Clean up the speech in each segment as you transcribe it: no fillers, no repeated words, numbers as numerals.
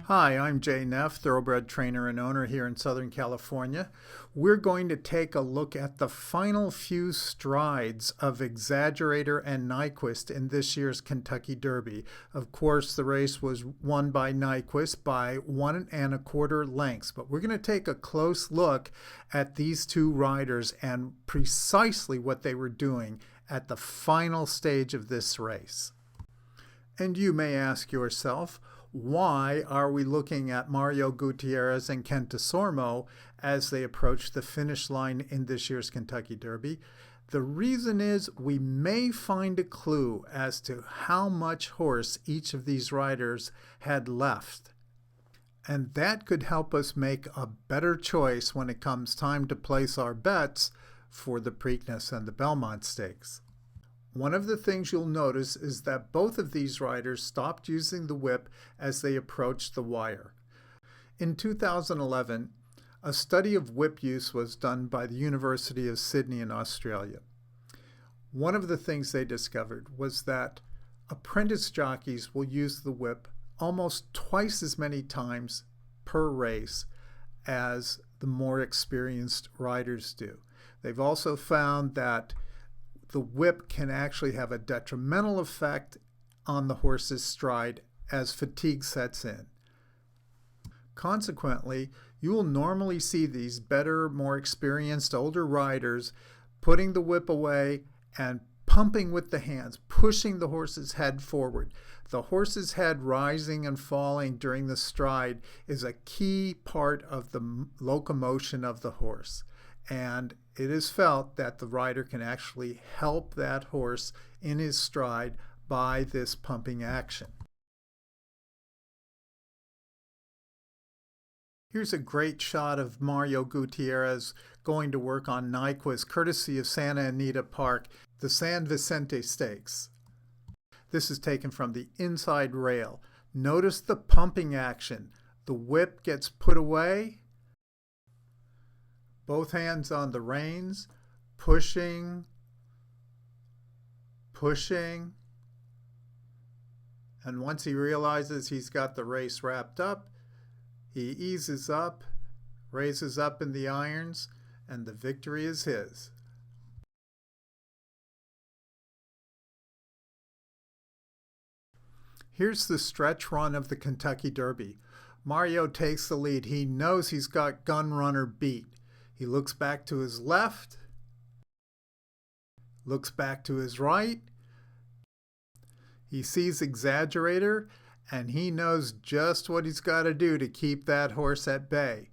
Hi, I'm Nehf, thoroughbred trainer and owner here in Southern California. We're going to take a look at the final few strides of Exaggerator and Nyquist in this year's Kentucky Derby. Of course, the race was won by Nyquist by 1 1/4 lengths, but we're going to take a close look at these two riders and precisely what they were doing at the final stage of this race. And you may ask yourself, why are we looking at Mario Gutierrez and Kent Desormeaux as they approach the finish line in this year's Kentucky Derby? The reason is we may find a clue as to how much horse each of these riders had left. And that could help us make a better choice when it comes time to place our bets for the Preakness and the Belmont Stakes. One of the things you'll notice is that both of these riders stopped using the whip as they approached the wire. In 2011, a study of whip use was done by the University of Sydney in Australia. One of the things they discovered was that apprentice jockeys will use the whip almost twice as many times per race as the more experienced riders do. They've also found that the whip can actually have a detrimental effect on the horse's stride as fatigue sets in. Consequently, you will normally see these better, more experienced, older riders putting the whip away and pumping with the hands, pushing the horse's head forward. The horse's head rising and falling during the stride is a key part of the locomotion of the horse. And it is felt that the rider can actually help that horse in his stride by this pumping action. Here's a great shot of Mario Gutierrez going to work on Nyquist, courtesy of Santa Anita Park, the San Vicente Stakes. This is taken from the inside rail. Notice the pumping action. The whip gets put away. Both hands on the reins, pushing, pushing. And once he realizes he's got the race wrapped up, he eases up, raises up in the irons, and the victory is his. Here's the stretch run of the Kentucky Derby. Mario takes the lead. He knows he's got Gun Runner beat. He looks back to his left, looks back to his right. He sees Exaggerator, and he knows just what he's got to do to keep that horse at bay.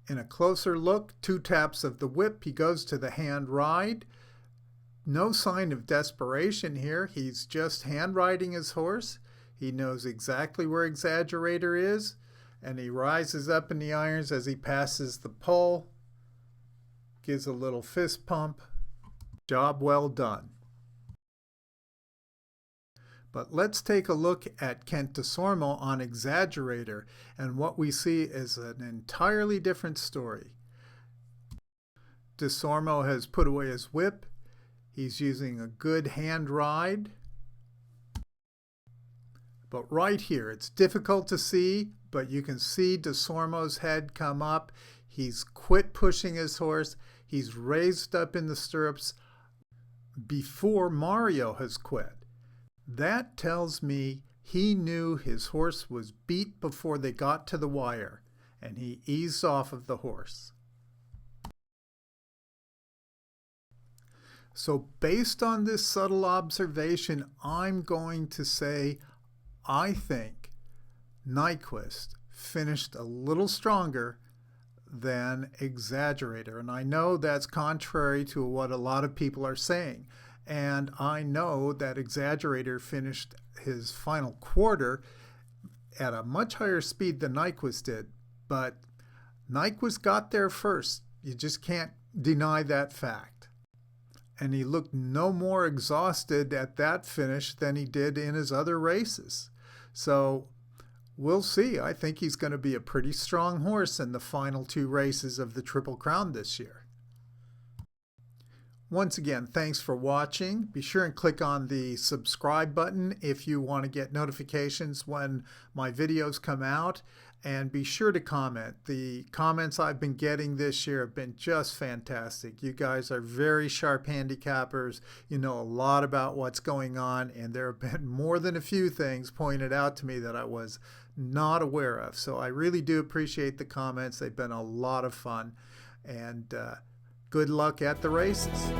In a closer look, 2 taps of the whip, he goes to the hand ride. No sign of desperation here. He's just hand riding his horse. He knows exactly where Exaggerator is. And he rises up in the irons as he passes the pole, gives a little fist pump. Job well done. But let's take a look at Kent Desormeaux on Exaggerator, and what we see is an entirely different story. Desormeaux has put away his whip. He's using a good hand ride. But right here, it's difficult to see, but you can see Desormeaux's head come up. He's quit pushing his horse. He's raised up in the stirrups before Mario has quit. That tells me he knew his horse was beat before they got to the wire, and he eased off of the horse. So based on this subtle observation, I'm going to say I think Nyquist finished a little stronger than Exaggerator. And I know that's contrary to what a lot of people are saying. And I know that Exaggerator finished his final quarter at a much higher speed than Nyquist did. But Nyquist got there first. You just can't deny that fact. And he looked no more exhausted at that finish than he did in his other races. So we'll see. I think he's going to be a pretty strong horse in the final 2 races of the Triple Crown this year. Once again, thanks for watching. Be sure and click on the subscribe button if you want to get notifications when my videos come out. And be sure to comment. The comments I've been getting this year have been just fantastic. You guys are very sharp handicappers. You know a lot about what's going on, and there have been more than a few things pointed out to me that I was not aware of. So I really do appreciate the comments. They've been a lot of fun. And good luck at the races.